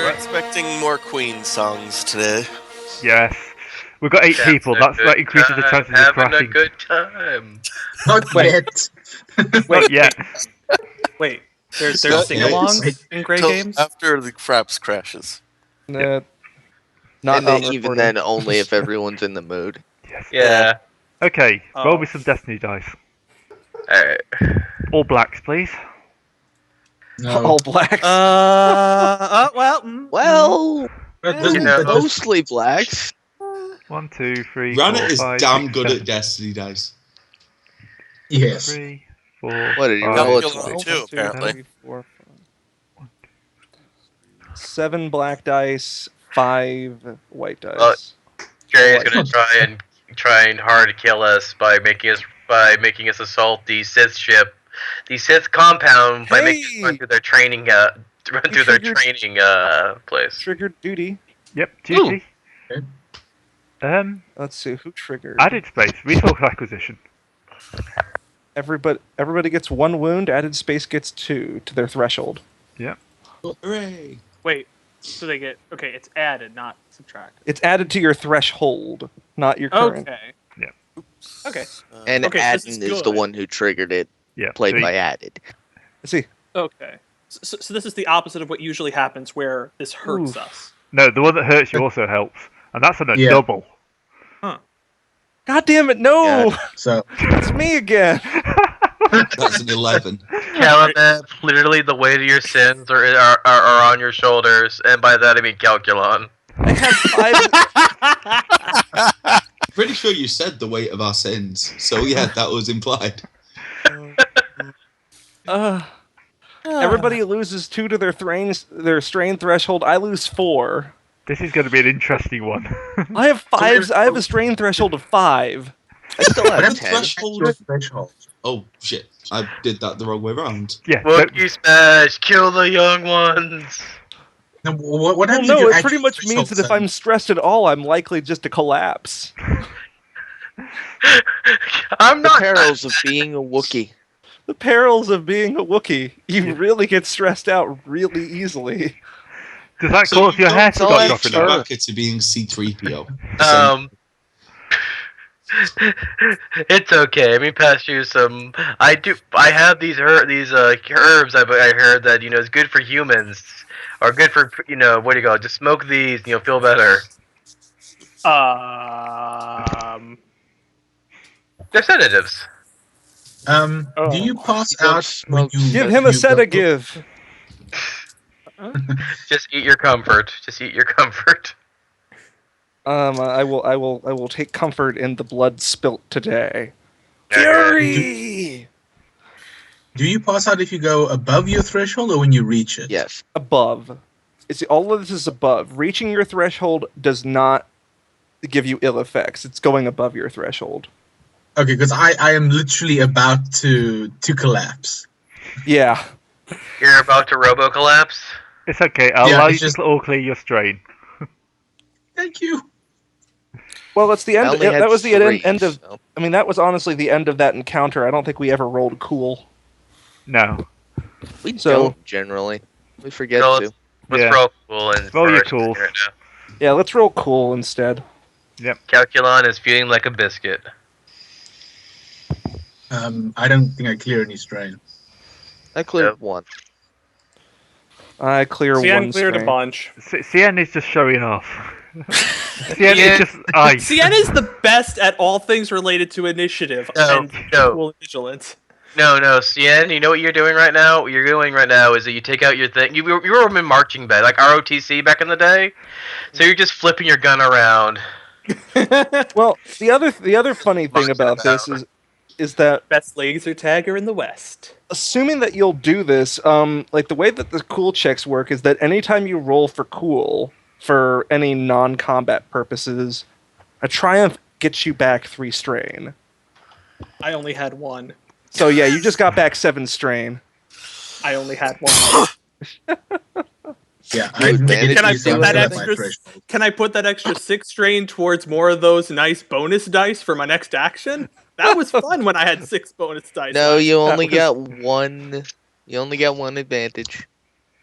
We're expecting more Queen songs today. Yes. We've got 8 people. That increases the chances of having crashing. a good time. Not yet. Not yet. Wait, there's Stop sing-alongs in Grey Till Games? after the Fraps crashes. Not And then, on even recording. then, only if everyone's in the mood. Yes. Yeah. Okay, roll Oh. me some Destiny dice. Alright. All blacks, please. No. All blacks. Well, Well, That doesn't- you know. that doesn't- mostly blacks. 1, 2, 3, Granite 4, is 5, damn 6, good 7, at Destiny dice. yes. 3, 4, What did you 5, roll it Calculon to? too, apparently. 3, 4, 5. 7 black dice, 5 white dice. Well, Jay is Like- gonna try hard to kill us by making us assault the Sith ship, the Sith compound by making us run through their training place. Triggered duty. Yep, duty. Okay. Let's see who triggered. Added space, resource acquisition. Everybody gets 1 wound. Added space gets 2 to their threshold. Hooray! wait. So they get... Okay, it's added, not subtracted. It's added to your threshold, not your current. Okay. Yeah. Okay. And Okay, this is Adden is the good. one who triggered it, Yeah. played so by Added. Let's see. Okay. So this is the opposite of what usually happens, where this hurts Oof. us. No, the one that hurts you also helps. And that's on a Yeah. double. God damn it! No, So it's me again. That's an 11. Caliban, literally the weight of your sins are on your shoulders, and by that I mean Calculon. I have 5. Pretty sure you said the weight of our sins. So yeah, that was implied. Everybody loses 2 to their strain threshold. I lose 4. This is going to be an interesting one. I have 5. I have a strain threshold of 5. I still what have is 10. your threshold? Oh shit, I did that the wrong way around. Yeah, Wookiee smash, kill the young ones. No, what Well, happens if no, your it pretty actual much means that if threshold I'm stressed at all, I'm likely just to collapse. I'm The not. perils of being a Wookiee. The perils of being a Wookiee. You really get stressed out really easily. does that So cause you your hair don't to tell start us, dropping sir. out? Back to being C-3PO. It's okay. Let me pass you some. I have these herbs. I heard that it's good for humans, or good for what do you call it? Just smoke these, and you'll feel better. They're sedatives. do you pass You don't out when smoke. you Give him a you go- sedative. Just eat your comfort. Just eat your comfort. I will take comfort in the blood spilt today. Okay. Fury! Do you pass out if you go above your threshold or when you reach it? Yes. Above. All of this is above. Reaching your threshold does not give you ill effects. It's going above your threshold. Okay, because I am literally about to collapse. Yeah. You're about to robo collapse. It's okay, I'll Yeah, allow it's you just- to all clear your strain. Thank you. Well, that's the I end. only had That was the 3, end of. so- I mean, that was honestly the end of that encounter. I don't think we ever rolled cool. No. We So- don't, generally. We forget No, to. Let's Yeah. roll cool and Roll your first cools. right now. Yeah, let's roll cool instead. Calculon is feeling like a biscuit. I don't think I clear any strain. I cleared Yep. 1. I clear Cyan one cleared a strain. bunch. Cien is just showing off. Cien is just ice. Cyan is the best at all things related to initiative and No. equal vigilance. No, Cien, you know what you're doing right now? What you're doing right now is that you take out your thing. You were in marching band, like ROTC back in the day. So you're just flipping your gun around. Well, the other funny thing about this is that Best laser tagger in the West. assuming that you'll do this, like the way that the cool checks work is that anytime you roll for cool for any non-combat purposes, a triumph gets you back 3 strain. I only had 1. So yeah, you just got back 7 strain. I only had 1. Yeah, Good advantage. Can I Easy put that with my extra? threshold. Can I put that extra 6 strain towards more of those nice bonus dice for my next action? That was fun when I had 6 bonus dice. No, you That only was- got 1. You only got 1 advantage.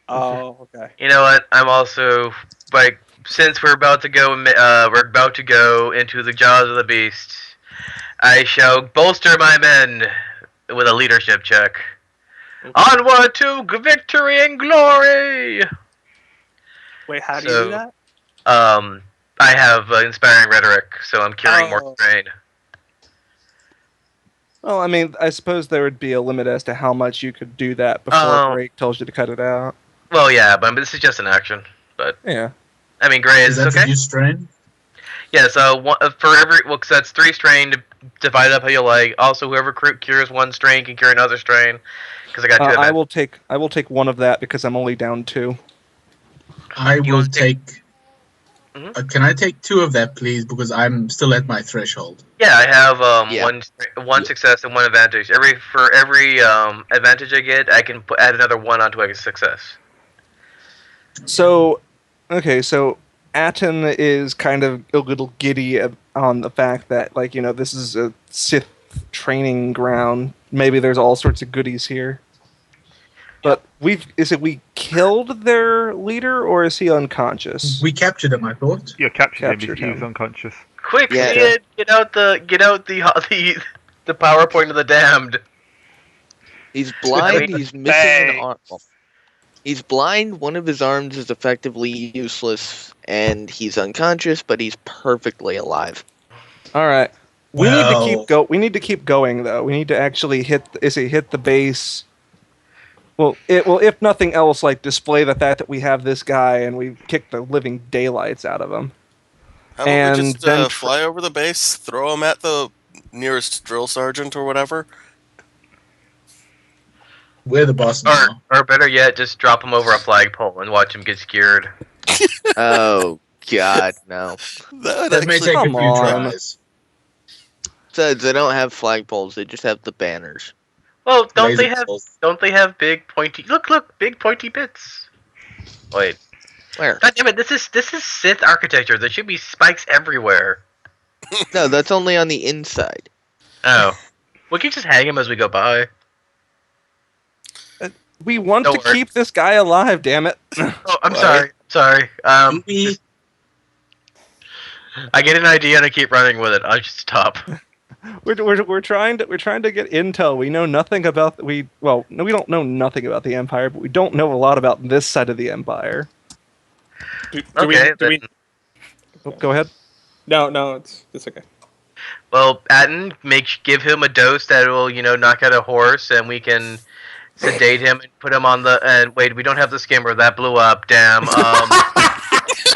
Oh, okay. You know what? I'm also like, since we're about to go into the jaws of the beast. I shall bolster my men with a leadership check. Onward to victory and glory. Wait, how do you do that? I have inspiring rhetoric, so I'm carrying more Oh. strain. Well, I mean, I suppose there would be a limit as to how much you could do that before Greg tells you to cut it out. Well, yeah, but this is just an action. But Yeah. I mean, Gray Is is that okay. to use strain? Yeah, so for every so that's 3 strain. Divide up how you like. Also, whoever cures 1 strain can cure another strain. Because I got 2 I will take one of that because I'm only down 2. I You will wanna take- take. Can I take 2 of that, please? Because I'm still at my threshold. Yeah, I have Yeah. one success and 1 advantage. For every advantage I get, I can add another 1 onto a success. So, okay, so Atten is kind of a little giddy on the fact that, like, this is a Sith training ground. Maybe there's all sorts of goodies here. But we killed their leader, or is he unconscious? We captured him, I thought. You captured him. Captured He was him. unconscious. Quick, Yeah. Ian, get out the PowerPoint of the damned. He's blind. mean, He's missing an arm. He's blind. One of his arms is effectively useless, and he's unconscious, but he's perfectly alive. All right. We need to Well- keep We need to keep going, though. We need to actually hit the base. Well, if nothing else, like display the fact that we have this guy and we kicked the living daylights out of him. How about And we just then fly over the base, throw him at the nearest drill sergeant or whatever? We're the boss now. Or better yet, just drop him over a flagpole and watch him get skewered. Oh God, no! That That may actually- take a come few on. tries. Besides, they don't have flagpoles. They just have the banners. Well, don't Laser they have missiles. big pointy? Look, big pointy bits. Wait, Where? God damn it! This is Sith architecture. There should be spikes everywhere. No, that's only on the inside. Oh, we can just hang him as we go by. We want Don't to worry. keep this guy alive. Damn it! Oh, I'm Why? sorry. We I get an idea and I keep running with it. I'll just stop. We're trying to get intel. We know nothing about we don't know nothing about the Empire, but we don't know a lot about this side of the Empire. Do Okay, we? Oh, go ahead. No, it's okay. Well, Atten, give him a dose that will, knock out a horse, and we can sedate him and put him on the. And wait, we don't have the skimmer that blew up. Damn.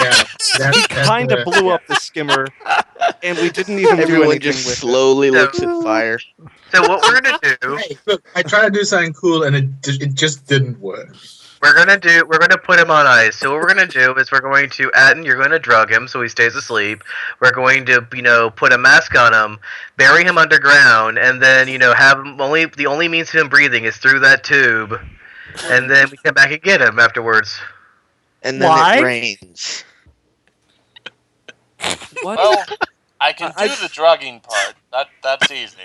yeah, He kind of blew up the skimmer, and we didn't even do Everyone anything just with it. slowly looks at fire. So what we're gonna do? Hey, look, I tried to do something cool and it just didn't work. We're gonna put him on ice. So what we're gonna do is we're going to Atten, you're gonna drug him so he stays asleep. We're going to, put a mask on him, bury him underground, and then, have him the only means of him breathing is through that tube. And then we come back and get him afterwards. And then Why? it rains. What? Well, I can do the drugging part. That's easy.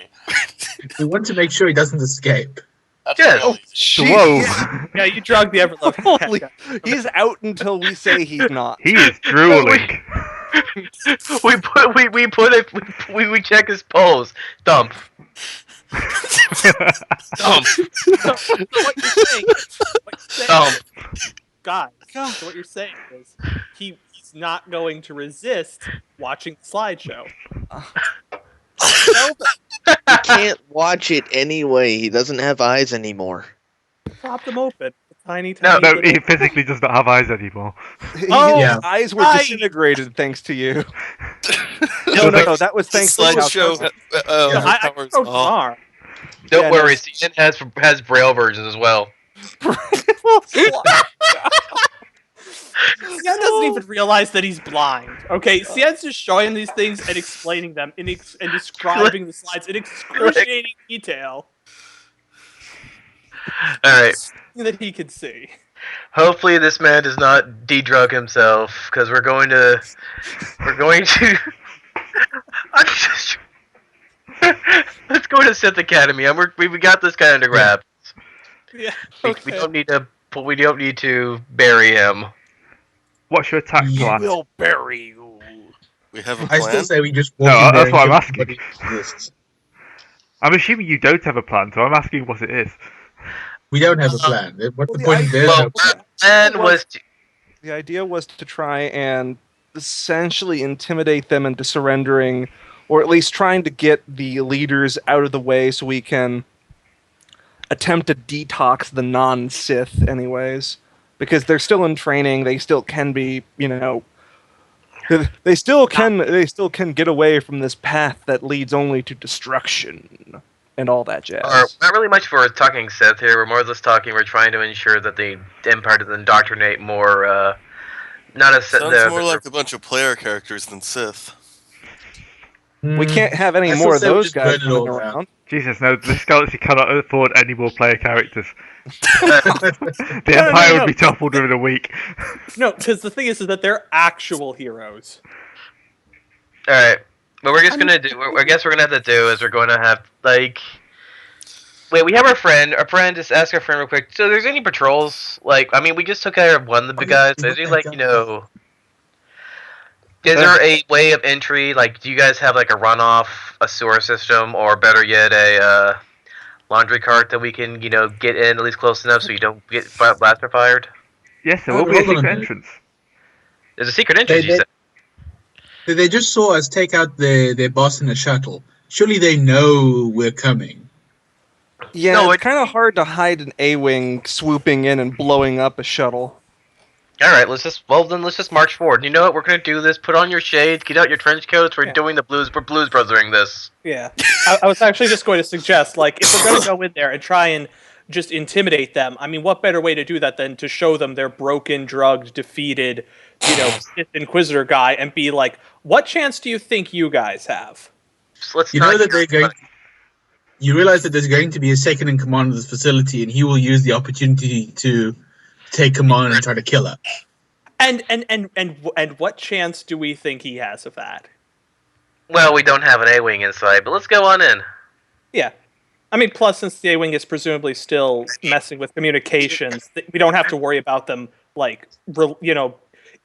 We want to make sure he doesn't escape. That's Yes. real easy. Jeez. Whoa! Yeah, you drug the Everloving. Holy, he's out until we say he's not. He is drooling. we check his pulse. Dump. Dump. What you're saying, Dump. guys, so what you're saying is he's not going to resist watching the slideshow. He can't watch it anyway. He doesn't have eyes anymore. Prop them open. Tiny. No, No, little- he physically does not have eyes anymore. Oh, Yeah. His eyes were right. disintegrated thanks to you. No, No, that was The thanks to the slideshow No, I powers so off. far. Don't Yeah, worry, no. Cian has braille versions as well. Sian doesn't even realize that he's blind. Okay, Sien's just showing these things and explaining them and describing the slides in excruciating detail Alright. that he could see. Hopefully this man does not de-drug himself, because we're going to I'm just let's go to Sith Academy. We got this guy under wraps. Yeah. We Okay. don't need to need to bury him. What's your attack Yeah. plan? We'll bury you. We have a I still plan. say we just No, walk in there that's and what I'm kill asking. everybody who exists. I'm assuming you don't have a plan, so I'm asking what it is. We don't have a plan. What's Well, the point of idea- there's Well, no our plan? plan was to. The idea was to try and essentially intimidate them into surrendering, or at least trying to get the leaders out of the way so we can attempt to detox the non-Sith anyways. Because they're still in training, they still can be, they still can get away from this path that leads only to destruction and all that jazz. Or not really much for talking Sith here. We're more or less talking. We're trying to ensure that the Empire doesn't indoctrinate more. Not a Sith. Sounds more like a bunch of player characters than Sith. We can't have any I more of still say we those just guys burn it all running down. around. Jesus, no, this galaxy cannot afford any more player characters. The No, no, Empire no. would be toppled within a week. No, because the thing is that they're actual heroes. All right, what we're just gonna do. I guess we're gonna have to do is we're going to have like. Wait, we have our friend. Our friend, just ask our friend real quick. So, there's any patrols? Like, I mean, we just took care of one of the big guys. Is there like Is there a way of entry? Like, do you guys have like a runoff, a sewer system, or better yet, a laundry cart that we can, get in at least close enough so you don't get blaster fired? Yes, there will be a Hold on a secret minute. entrance. There's a secret entrance. You said. They just saw us take out their boss in a shuttle. Surely they know we're coming. Yeah, No, it's kind of hard to hide an A-wing swooping in and blowing up a shuttle. All right, let's just march forward. You know what? We're gonna do this. Put on your shades. Get out your trench coats. We're doing the blues. We're blues brothering this. Yeah. I was actually just going to suggest, like, if we're going to go in there and try and just intimidate them, I mean, what better way to do that than to show them their broken, drugged, defeated, Sith Inquisitor guy and be like, what chance do you think you guys have? So let's You not know that hear they're going. You realize that there's going to be a second in command of this facility, and he will use the opportunity to take command and try to kill her. And what chance do we think he has of that? Well, we don't have an A-wing inside, but let's go on in. Yeah. I mean, plus, since the A-Wing is presumably still messing with communications, we don't have to worry about them, like,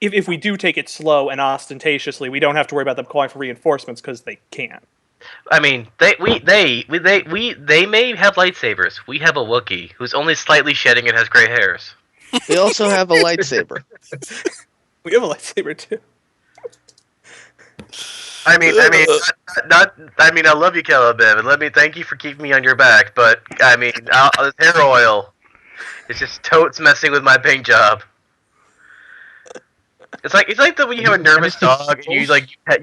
if we do take it slow and ostentatiously, we don't have to worry about them calling for reinforcements because they can't. I mean, they may have lightsabers. We have a Wookiee who's only slightly shedding and has gray hairs. We also have a lightsaber. We have a lightsaber, too. I mean, I love you, Calebib, and let me thank you for keeping me on your back. But I mean, this hair oil, it's just totes messing with my paint job. It's like that when you have a nervous dog and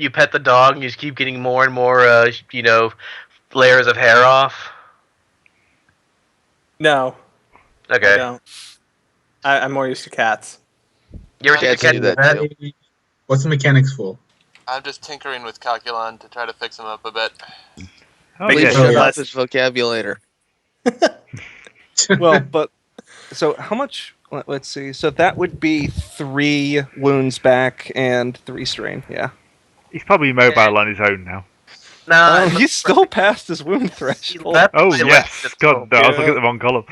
you pet the dog and you just keep getting more and more layers of hair off. No. I Okay. don't. I'm more used to cats. You ever Cats seen a do cat that do that? What's the mechanics for? I'm just tinkering with Calculon to try to fix him up a bit. Oh, Make Please it yeah. sure shut that- up his vocabulator. Well, but so how much? Let's see. So that would be 3 wounds back and 3 strain. Yeah. He's probably mobile on his own now. Nah, He's still past his wound threshold. left Oh, my yes. legs God, no, I was Yeah. looking at the wrong column.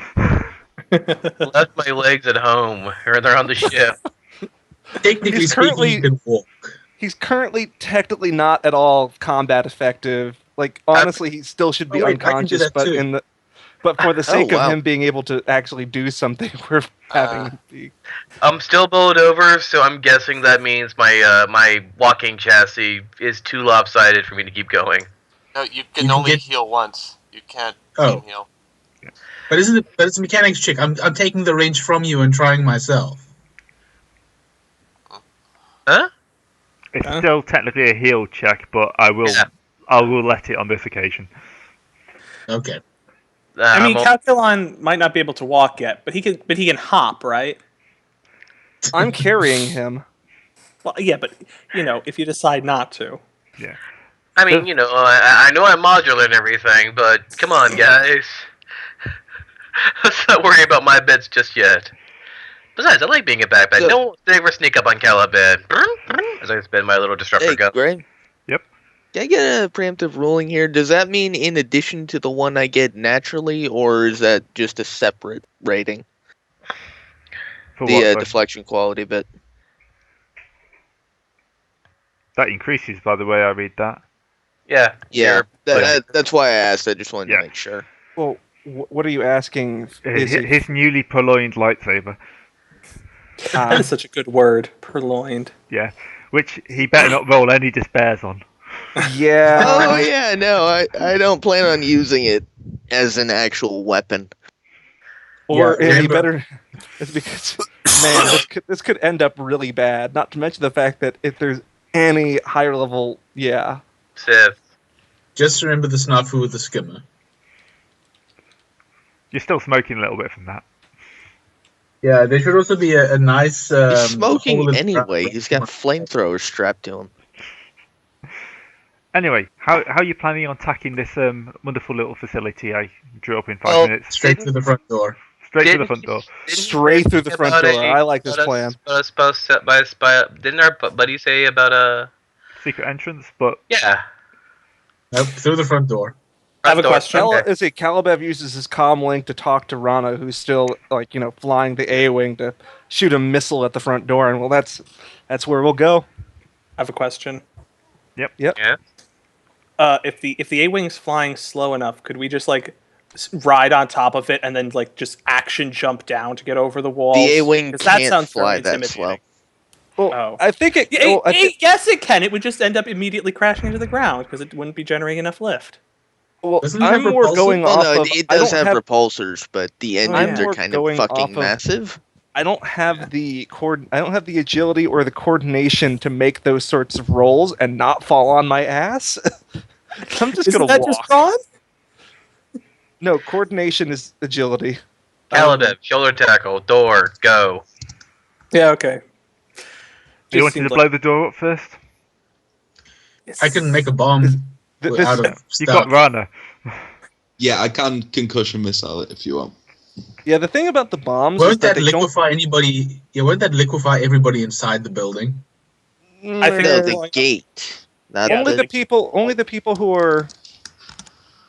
left my legs at home, or they're on the ship. Technically He's speaking, currently- he can walk. He's currently technically not at all combat effective. Like honestly, he still should be Oh, wait, I can do unconscious, that but too. but for the sake wow. of him being able to actually do something, we're having him be. I'm still bowled over, so I'm guessing that means my walking chassis is too lopsided for me to keep going. No, you You can can only get- heal once. You can't Oh. team heal. But it's a mechanics check. I'm taking the range from you and trying myself. Huh? It's Huh? still technically a heal check, but I will let it on this occasion. Okay. I mean, I'm Calculon might not be able to walk yet, but he can hop, right? I'm carrying him. Well, yeah, but if you decide not to. I mean, I know I'm modular and everything, but come on, guys. Let's not worry about my bits just yet. Besides, I like being a backpack. So- No one will ever sneak up on Calabed. As I spin my little disruptor Hey, gun. Greg. Yep. Can I get a preemptive ruling here? Does that mean in addition to the one I get naturally, or is that just a separate rating? For The what? Sorry? deflection quality bit. That increases, by the way. I read that. Yeah. Yeah, Sure. that's why I asked. I just wanted Yeah. to make sure. Well, what are you asking? His newly purloined lightsaber. That is such a good word, purloined. Yeah, which he better not roll any despairs on. Yeah. Oh yeah, no, I don't plan on using it as an actual weapon. Or Yeah, you remember- better. It's because man, this could end up really bad. Not to mention the fact that if there's any higher level, yeah. Sith. Just remember the snafu with the skimmer. You're still smoking a little bit from that. Yeah, there should also be a nice. He's hole smoking in the anyway. ground. He's got flamethrowers strapped to him. Anyway, how are you planning on attacking this wonderful little facility I drew up in 5 Well, minutes? Straight through the front door. Straight through the front door. Straight through the front door. I like this plan. Didn't our buddy say about a? Secret entrance, but Yeah. Nope, through the front door. I have a Door. question. Okay. Kalabev uses his comm link to talk to Rana, who's still flying the A-wing to shoot a missile at the front door, and well, that's where we'll go. I have a question. Yep. Yeah. If the A-wing's flying slow enough, could we just ride on top of it and then just action jump down to get over the walls? The A-wing 'Cause that can't sounds fly very that slow. intimidating. Well, Oh. I think it. Yeah, well, yes, it can. It would just end up immediately crashing into the ground because it wouldn't be generating enough lift. well, Doesn't it I'm have more repulsor? going Well, off no, of. it I does don't have repulsors, but the engines more are kind of going off fucking of- massive. I don't have the I don't have the agility or the coordination to make those sorts of rolls and not fall on my ass. I'm just Isn't gonna that walk. just Ron? No, coordination is agility. Caliban, shoulder tackle, door, go. Yeah, okay. do you want Just to seems blow the door up first? I can make a bomb This- out of You got stuff. Rana. Yeah, I can concussion missile it if you want. Yeah, the thing about the bombs is Won't that that they don't. liquefy anybody? Yeah, won't that liquefy everybody inside the building? I think No, they're the going- gate. Not Yeah, only the people who are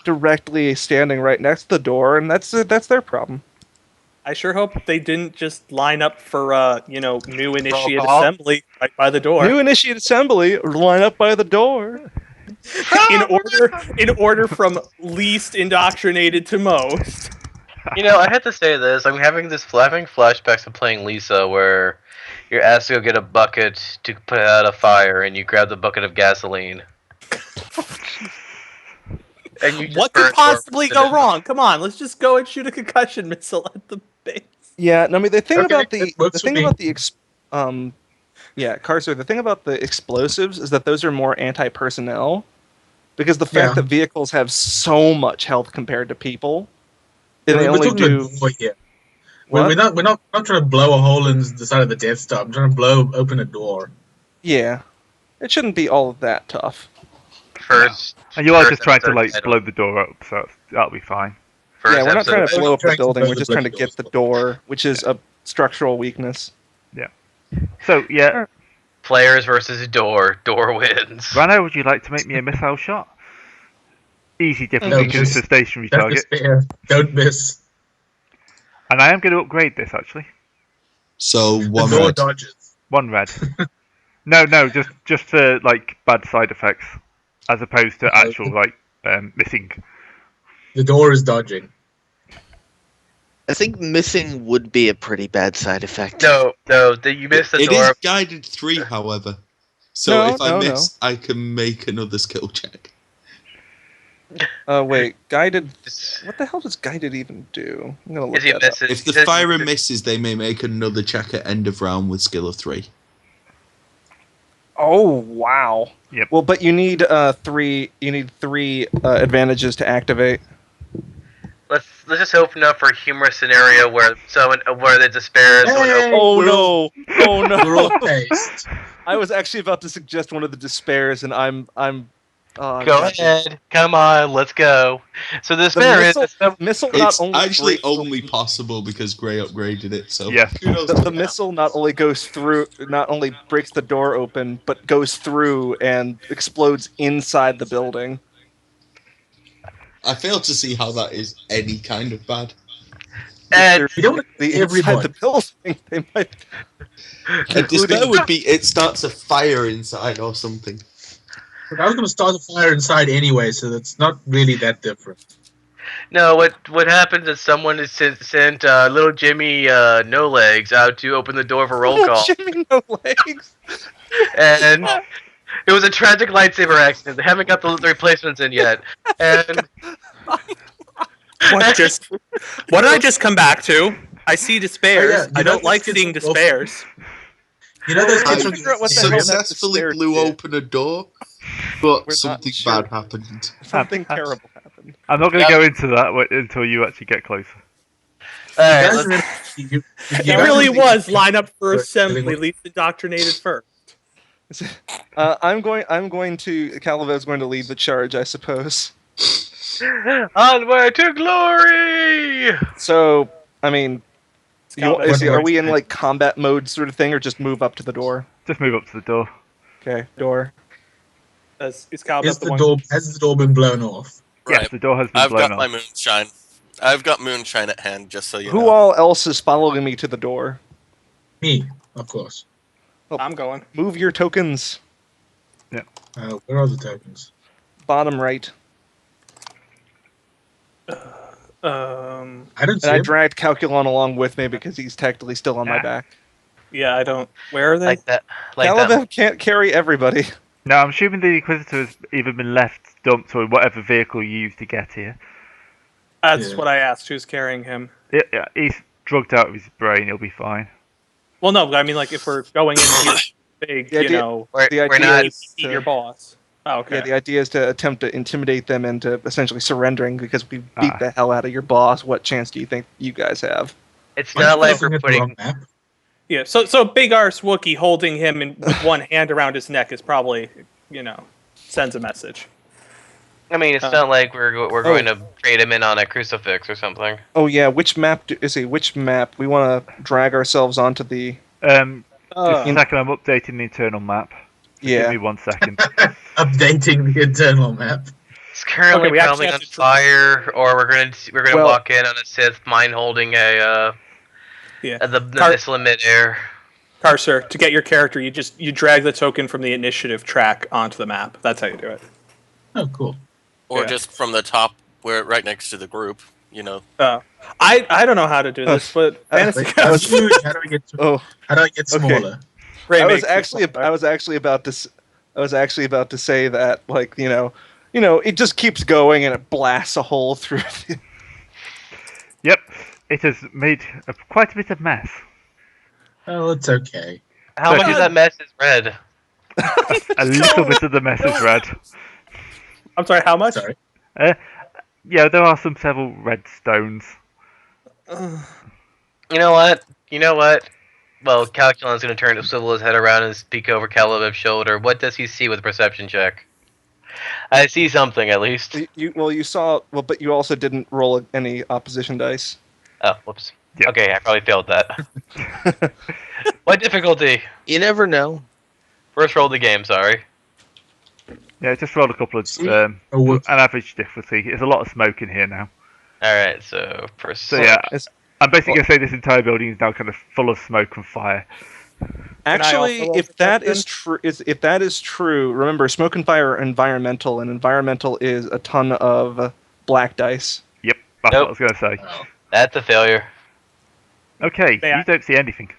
directly standing right next to the door, and that's their problem. I sure hope they didn't just line up for new initiate call. assembly right by the door. New initiate assembly line up by the door. in order from least indoctrinated to most. I have to say this. I'm having flashbacks of playing Lisa, where you're asked to go get a bucket to put out a fire, and you grab the bucket of gasoline. And you just What burn could possibly yourself to go death. wrong? Come on, let's just go and shoot a concussion missile at the base. Yeah, no, I mean the thing Okay, about that works for me. Carcer, the thing about the explosives is that those are more anti-personnel, because the fact Yeah. that vehicles have so much health compared to people, and Yeah, they we're only talking do. about door here. What? We're not trying to blow a hole in the side of the Death Star. I'm trying to open a door. Yeah, it shouldn't be all that tough. First, And you are first just trying to episode title. blow the door up, so that'll be fine. First Yeah, we're not episode trying of- to blow up the trying to building. blow We're the just trying to bloody get the doors. door, which is a structural weakness. So yeah, Players versus door. Door wins. Rana, would you like to make me a missile shot? Easy difficulty No, because it's a just- stationary Don't target, despair. Don't miss. and I am going to upgrade this actually. So The one door red. One red. no, just for bad side effects, as opposed to actual missing. The door is dodging. I think missing would be a pretty bad side effect. No, you missed the It door. is guided 3, however. So No, if I no, miss, I can make another skill check. Wait, guided. What the hell does guided even do? I'm gonna look If he that up. misses, If he the says- firer misses, they may make another check at end of round with skill of 3. Oh wow. Yep. Well, but you need three. You need three advantages to activate. Let's just open up for a humorous scenario where the despair is someone Hey, Oh we're all- no! Oh We're all no! paced. I was actually about to suggest one of the despairs, and I'm. Go God. ahead, come on, let's go. So the The despair is missile not It's only actually breaks- only possible because Grey upgraded it, so Yeah. who knows? the missile not only goes through, not only breaks the door open, but goes through and explodes inside the building. I fail to see how that is any kind of bad. And If We they're don't the inside everybody. the building, they might. A despair would be it starts a fire inside or something. But I was going to start a fire inside anyway, so that's not really that different. no, what happens is someone has sent little Jimmy No Legs out to open the door for roll call, Jimmy no legs. and it was a tragic lightsaber accident. They haven't got the replacements in yet, and What did I just come back to? I see despairs. Oh, yeah, you I know don't like those kids seeing from Gulf- despairs. You know those I kids from figure out what the hell that successfully despair blew did. open a door, but We're not something sure. bad happened. Something terrible happened. I'm not going to go into that until you actually get closer. alright, guys let's- you It guys really really- was line up for Right, assembly, really- least indoctrinated first. I'm going to Calave's going to lead the charge, I suppose. onward to glory. So, I mean, Combat are mode. we in like combat mode sort of thing, or just move up to the door? Just move up to the door. Okay, door. Is Calvin Has the the one? door has the door been blown off? Right. Yes, the door has been I've blown got my off. moonshine. I've got moonshine at hand, just so you Who know. all else is following me to the door? Me, of course. I'm going. Move your tokens. Where are the tokens? Bottom right. I don't see And I them. dragged Calculon along with me because he's technically still on my Ah. back. Yeah, I don't. Where are they? Like that. Like Calavev that. can't carry everybody. No, I'm assuming the Inquisitor has either been left, dumped, or whatever vehicle you used to get here. That's Yeah. what I asked. Who's carrying him? Yeah, he's drugged out of his brain. He'll be fine. Well, no, but I mean, like, if we're going in here big, The you idea- know, We're, The we're idea not. is eat to- your boss. Oh, okay. Yeah, the idea is to attempt to intimidate them into essentially surrendering because we beat Ah. the hell out of your boss. What chance do you think you guys have? It's Aren't not you like looking we're at the putting. wrong map? Yeah, so big arse Wookie holding him with one hand around his neck is probably, you know, sends a message. I mean, it's not like we're going to trade him in on a crucifix or something. Oh yeah, which map which map? We want to drag ourselves onto the Just a Uh, second, I'm updating the internal map. Give yeah. me 1 second. Updating the internal map. It's currently Okay, we actually probably have on to fire, or we're gonna Well- walk in on a Sith mine holding a yeah. the Car- missile in midair. Carcer, to get your character, you drag the token from the initiative track onto the map. That's how you do it. Oh, cool. Or Yeah. just from the top, where right next to the group. You know. I don't know how to do this, but fantasy Wait, I was- huge. How do I get? Oh, How do I get Okay. smaller? Ray I was makes actually people- I was actually about to say that, like, you know it just keeps going and it blasts a hole through. Yep, it has made quite a bit of mess. Oh, it's okay. How much of that mess is red? A little bit of the mess is red. I'm sorry, how much? Sorry. Yeah, there are several red stones. You know what? Well, Calculon's gonna turn to swivel his head around and speak over Calibev's shoulder. What does he see with a perception check? I see something, at least. You saw but you also didn't roll any opposition dice. Oh, whoops. Yeah. Okay, I probably failed that. What difficulty? You never know. First roll of the game, sorry. Yeah, just rolled a couple of Oh, well, an average difficulty. There's a lot of smoke in here now. Alright, so first. So yeah, It's- I'm basically gonna say this entire building is now kind of full of smoke and fire. Actually, also roll if that perception? is true, if that is true, remember smoke and fire are environmental, and environmental is a ton of black dice. Yep, that's Nope. what I was gonna say. That's a failure. Okay, Yeah. you don't see anything.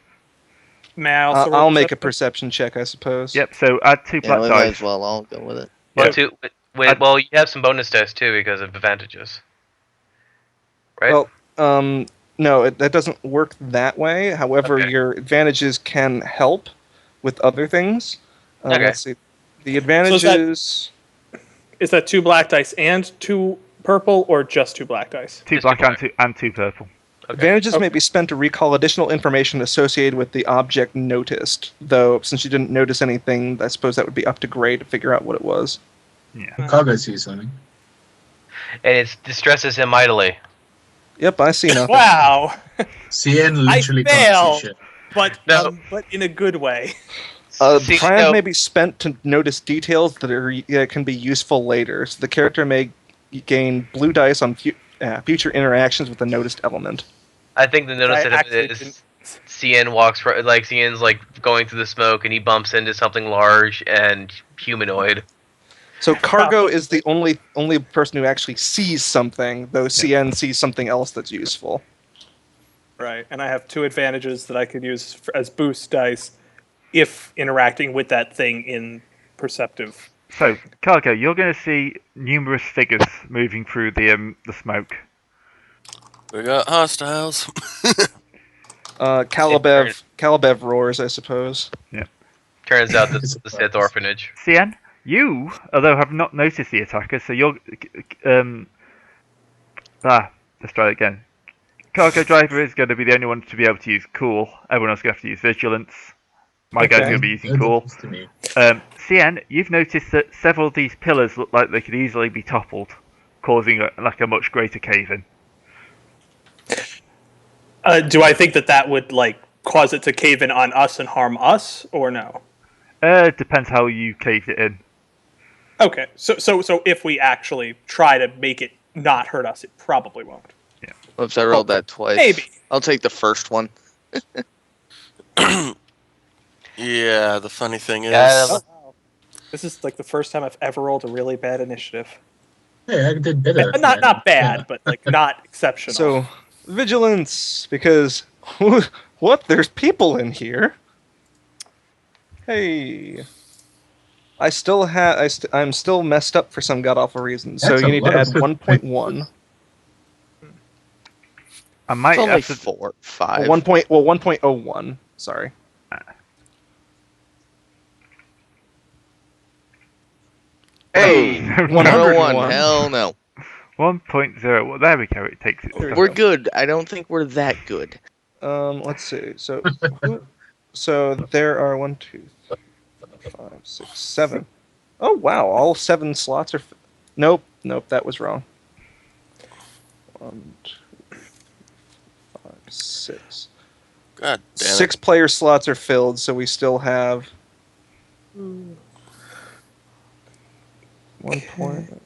May I also roll I'll make a perception? perception check, I suppose. Yep, so add 2 Yeah, black we might dice. as well all go with it. Well, Yeah. well, you have some bonus dice too because of advantages. Right? Well, no, that doesn't work that way. However, Okay. your advantages can help with other things. Okay. Let's see. The advantages. Is that 2 black dice and 2 purple, or just 2 black dice? 2 Just black two and 2 purple. Advantages Okay. may be spent to recall additional information associated with the object noticed. Though, since you didn't notice anything, I suppose that would be up to Gray to figure out what it was. Yeah. Cargo sees something. And it distresses him mightily. Yep, I see nothing. Wow, CN literally I fail. can't see shit. but but in a good way. See, Triumph no, may be spent to notice details that can be useful later. So the character may gain blue dice on future interactions with a noticed element. I think the notice I of actually it is CN walks like CN's like going through the smoke and he bumps into something large and humanoid. So Cargo is the only person who actually sees something, though CN sees something else that's useful. Right, and I have 2 advantages that I could use as boost dice if interacting with that thing in perceptive. So, Cargo, you're going to see numerous figures moving through the smoke. We got hostiles. Calibev roars, I suppose. Turns out this is the Sith orphanage. CN, you, although have not noticed the attackers, so you're... let's try it again. Cargo Driver is going to be the only one to be able to use Cool. Everyone else is going to have to use Vigilance. My guy's going to be using Cool. CN, you've noticed that several of these pillars look like they could easily be toppled, causing a much greater cave-in. Do I think that would cause it to cave in on us and harm us, or no? Depends how you cave it in. Okay, so if we actually try to make it not hurt us, it probably won't. Oops, I rolled that twice. Maybe. I'll take the first one. Yeah, the funny thing is... This is the first time I've ever rolled a really bad initiative. Hey, I did better. Not bad, but not exceptional. So, Vigilance, because... What? There's people in here? Hey... I'm still messed up for some god-awful reason, so That's you a need to lot add of 1.1. I might It's only have to... 4, 5. 1.01, sorry. Hey! 101, hell no. 1.0. Well, there we go. It takes it. There we We're go. good. I don't think we're that good. Let's see. So there are 1, 2, 3, 4, 5, 6, 7. Oh wow! All 7 slots are. Nope, that was wrong. 1, 2, 5, 6. God damn it. 6 player slots are filled, so we still have 1 point.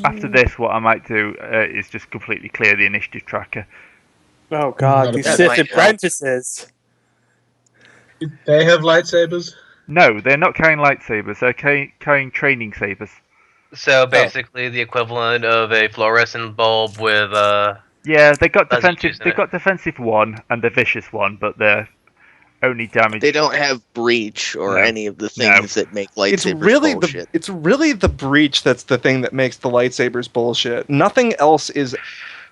After this, what I might do is just completely clear the initiative tracker. Oh god, these That Sith might help. apprentices. They have lightsabers. No, they're not carrying lightsabers. They're carrying training sabers. So basically, the equivalent of a fluorescent bulb with Yeah, they got Fuzzy defensive. juice in They it. got defensive 1 and the vicious 1, but they're only damage. They don't have breach or No. any of the things that make It's lightsabers really bullshit. it's really the breach that's the thing that makes the lightsabers bullshit. Nothing else is.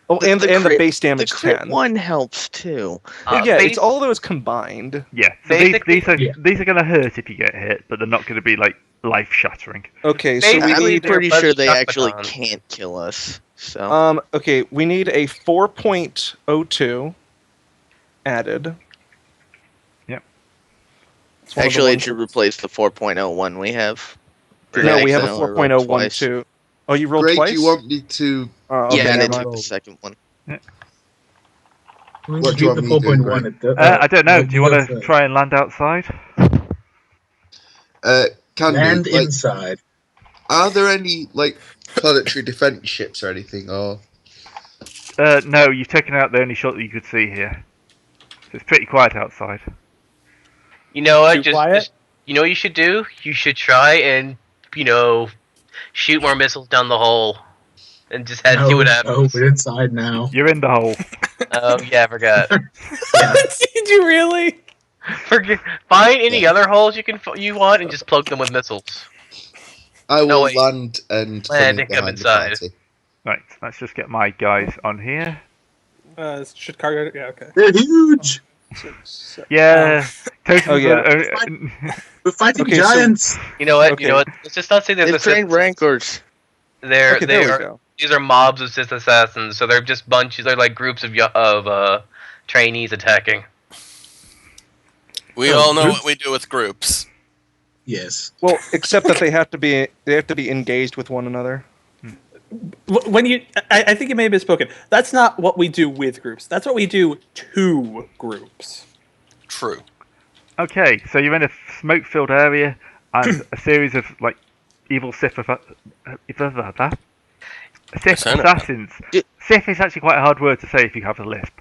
Oh, and the crit- base damage the crit 10. one helps too. Yeah, it's all those combined. Yeah, so these Basically- are going to hurt if you get hit, but they're not going to be life shattering. Okay, so we Basically, need they're Pretty sure they fuzzy actually automatons. can't kill us. So okay, we need a 4.02 added. Yep. It's one of the actually, it ones should that- replace the 4.01 we have. No, we have a Accidentally rolled twice. 4.012. Oh, you rolled Greg, twice? do you want me to... Oh, okay, Yeah, and I never took mind. the second one. We What do you keep the want me to do, 4.1 Greg? at the, I don't know. Do you want to have, try and land outside? Can land we, inside? are there any, planetary defense ships or anything, or... No, you've taken out the only shot that you could see here. So it's pretty quiet outside. You know what? Too quiet? You know what you should do? You should try and shoot more missiles down the hole, and just see what happens. we're inside now. You're in the hole. Oh yeah, I forgot. Did you really? Find any other holes you want, and just plug them with missiles. I will No, wait. land and come Land in and come behind the inside. party. Right, let's just get my guys on here. Should cargo? Yeah, okay. They're huge. Yeah, totally. Oh, We're fighting Okay, so- giants. You know what? Okay. You know what? Let's just not say they're They've the Sith. trained rancors. They're Okay, they there we are go. these are mobs of Sith assassins, so they're just bunches. They're like groups of trainees attacking. We Oh, all know groups? what we do with groups. Yes. Well, except that they have to be engaged with one another. When I think it may have been spoken. That's not what we do with groups. That's what we do to groups. True. Okay, so you're in a smoke-filled area, and a series of evil Sith Percent. assassins. Did- Sith is actually quite a hard word to say if you have a lisp.